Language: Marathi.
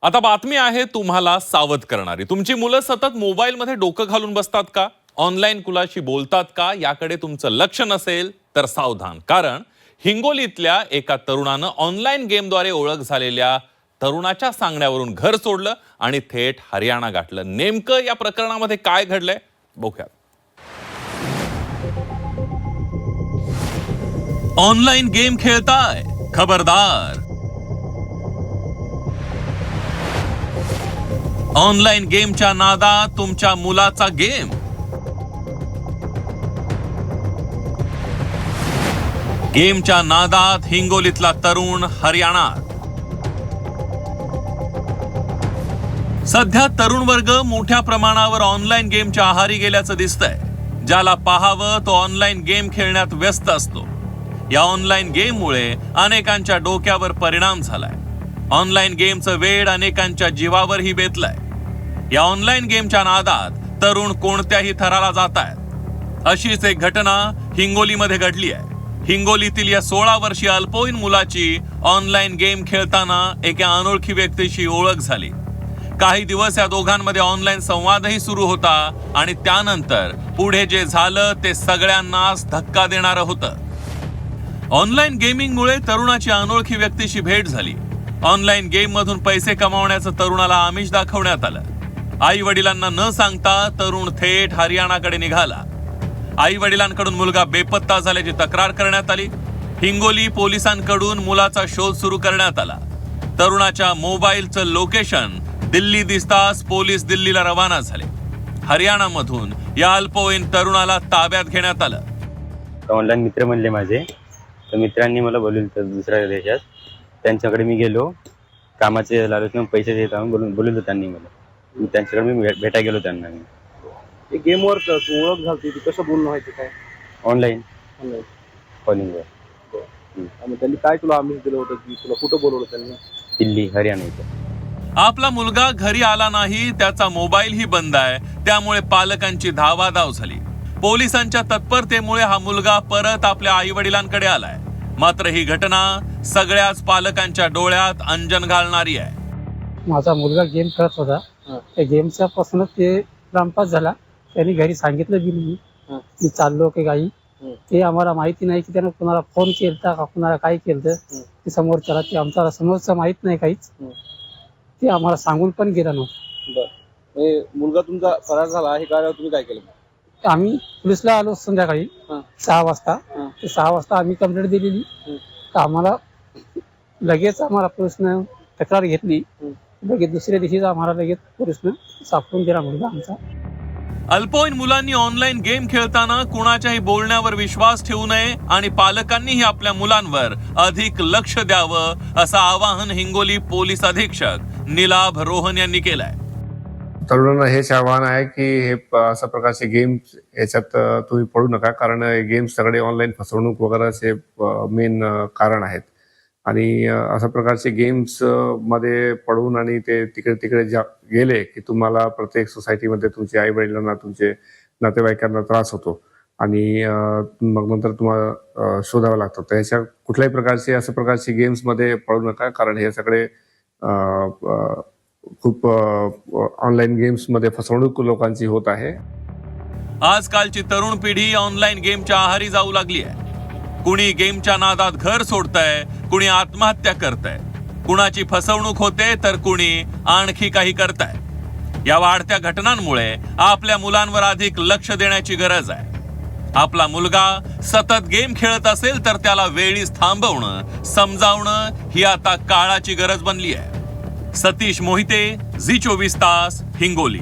आता बातमी आहे तुम्हाला सावध करणारी। तुमची मुलं सतत मोबाईलमध्ये डोकं घालून बसतात का? ऑनलाईन कुणाशी बोलतात का? याकडे तुमचं लक्ष नसेल तर सावधान, कारण हिंगोलीतल्या एका तरुणानं ऑनलाईन गेमद्वारे ओळख झालेल्या तरुणाच्या सांगण्यावरून घर सोडलं आणि थेट हरियाणा गाठलं। नेमकं या प्रकरणामध्ये काय घडलंय बघूया। ऑनलाईन गेम खेळताय, खबरदार। ऑनलाईन गेमच्या नादात तुमच्या मुलाचा गेम। गेमच्या नादात हिंगोलीतला तरुण हरियाणात। सध्या तरुण वर्ग मोठ्या प्रमाणावर ऑनलाईन गेमच्या आहारी गेल्याचं दिसतंय। ज्याला पाहावं तो ऑनलाईन गेम खेळण्यात व्यस्त असतो। या ऑनलाईन गेममुळे अनेकांच्या डोक्यावर परिणाम झालाय। ऑनलाईन गेमचं वेड अनेकांच्या जीवावरही बेतलंय। या ऑनलाईन गेमच्या नादात तरुण कोणत्याही थराला जातायत। अशीच एक घटना हिंगोलीमध्ये घडली आहे। हिंगोलीतील या 16 वर्षीय अल्पवयीन मुलाची ऑनलाईन गेम खेळताना एका अनोळखी व्यक्तीशी ओळख झाली। काही दिवस या दोघांमध्ये ऑनलाईन संवादही सुरू होता आणि त्यानंतर पुढे जे झालं ते सगळ्यांनाच धक्का देणारं होतं। ऑनलाईन गेमिंगमुळे तरुणाची अनोळखी व्यक्तीशी भेट झाली। ऑनलाईन गेम मधून पैसे कमावण्याचं तरुणाला आमिष दाखवण्यात आलं। आई वडिलांना न सांगता तरुण थेट हरियाणाकडे निघाला। आई वडिलांकडून मुलगा बेपत्ता झाल्याची तक्रार करण्यात आली। हिंगोली पोलिसांकडून मुलाचा शोध सुरू करण्यात आला। तरुणाच्या मोबाईलचं लोकेशन दिल्ली दिसताच पोलीस दिल्लीला रवाना झाले। हरियाणामधून या अल्पवयीन तरुणाला ताब्यात घेण्यात आलं। ऑनलाईन मित्र म्हणले माझे, तर मित्रांनी मला बोलवलं दुसऱ्या देशात। त्यांच्याकडे मी गेलो, कामाचे लालच पैसे देत बोलवलं त्यांनी मला। त्यांच्याकडे मी भेटायला गेलो त्यांना। मी गेमवर ओळख झाली ती कसं बोलणं व्हायचं काय? ऑनलाईन कॉलिंगवर। आणि त्यांनी काय तुला आमिष दिलं होतं की तुला कुठं बोलवलं त्यांनी? दिल्ली हरियाणा इथं। आपला मुलगा घरी आला नाही, त्याचा मोबाईलही बंद आहे, त्यामुळे पालकांची धावाधाव झाली। पोलिसांच्या तत्परतेमुळे हा मुलगा परत आपल्या आई वडिलांकडे आलाय। मात्र ही घटना सगळ्याच पालकांच्या डोळ्यात अंजन घालणारी आहे। माझा मुलगा गेम खेळत होता, त्या गेमच्या पासूनच ते टाइमपास झाला। त्यांनी घरी सांगितलं बी नाही मी चाललो की काही, ते आम्हाला माहिती नाही की त्यानं कुणाला फोन केलता का कुणाला काय केलं ते समोरच्याला, ते आमचा समोरचं माहित नाही काहीच। ते आम्हाला सांगून पण गेला नव्हतं। बरं, मुलगा तुमचा फरार झाला हे कळल्यावर तुम्ही काय केलं? आम्ही पोलिसला आलो संध्याकाळी 6 वाजता। ते 6 वाजता आम्ही कंप्लेंट दिलेली, तर आम्हाला लगेच पोलिसनं तक्रार घेतली। लगेच दुसऱ्या दिवशीच आम्हाला लगेच पोलिसनं सापडून दिला मुलगा आमचा। अल्पवयीन मुलांनी ऑनलाईन गेम खेळताना कुणाच्याही बोलण्यावर विश्वास ठेवू नये आणि पालकांनीही आपल्या मुलांवर अधिक लक्ष द्यावं, असं आवाहन हिंगोली पोलीस अधीक्षक निलाभ रोहन यांनी केलंय। तरुणांना हेच आव्हान आहे की हे अशा प्रकारचे गेम्स याच्यात तुम्ही पडू नका, कारण गेम्स सगळे ऑनलाईन फसवणूक वगैरेचे मेन कारण आहेत। आणि अशा प्रकारचे गेम्स मध्ये पडून आणि ते तिकडे तिकडे गेले की तुम्हाला प्रत्येक सोसायटीमध्ये तुमच्या आई वडिलांना तुमचे नातेवाईकांना त्रास होतो आणि मग नंतर तुम्हाला शोधावं लागतं। तर ह्याच्या कुठल्याही प्रकारचे अशा प्रकारचे गेम्समध्ये पडू नका, कारण हे सगळे खूप ऑनलाईन गेम्स मध्ये फसवणूक लोकांची होत आहे। आजकालची तरुण पिढी ऑनलाईन गेमच्या आहारी जाऊ लागली आहे। कुणी गेमच्या नादात घर सोडतंय, कुणी आत्महत्या करतंय, कुणाची फसवणूक होते तर कुणी आणखी काही करताय। या वाढत्या घटनांमुळे आपल्या मुलांवर अधिक लक्ष देण्याची गरज आहे। आपला मुलगा सतत गेम खेळत असेल तर त्याला वेळीच थांबवणं, समजावणं ही आता काळाची गरज बनली आहे। सतीश मोहिते, झी 24 तास, हिंगोली।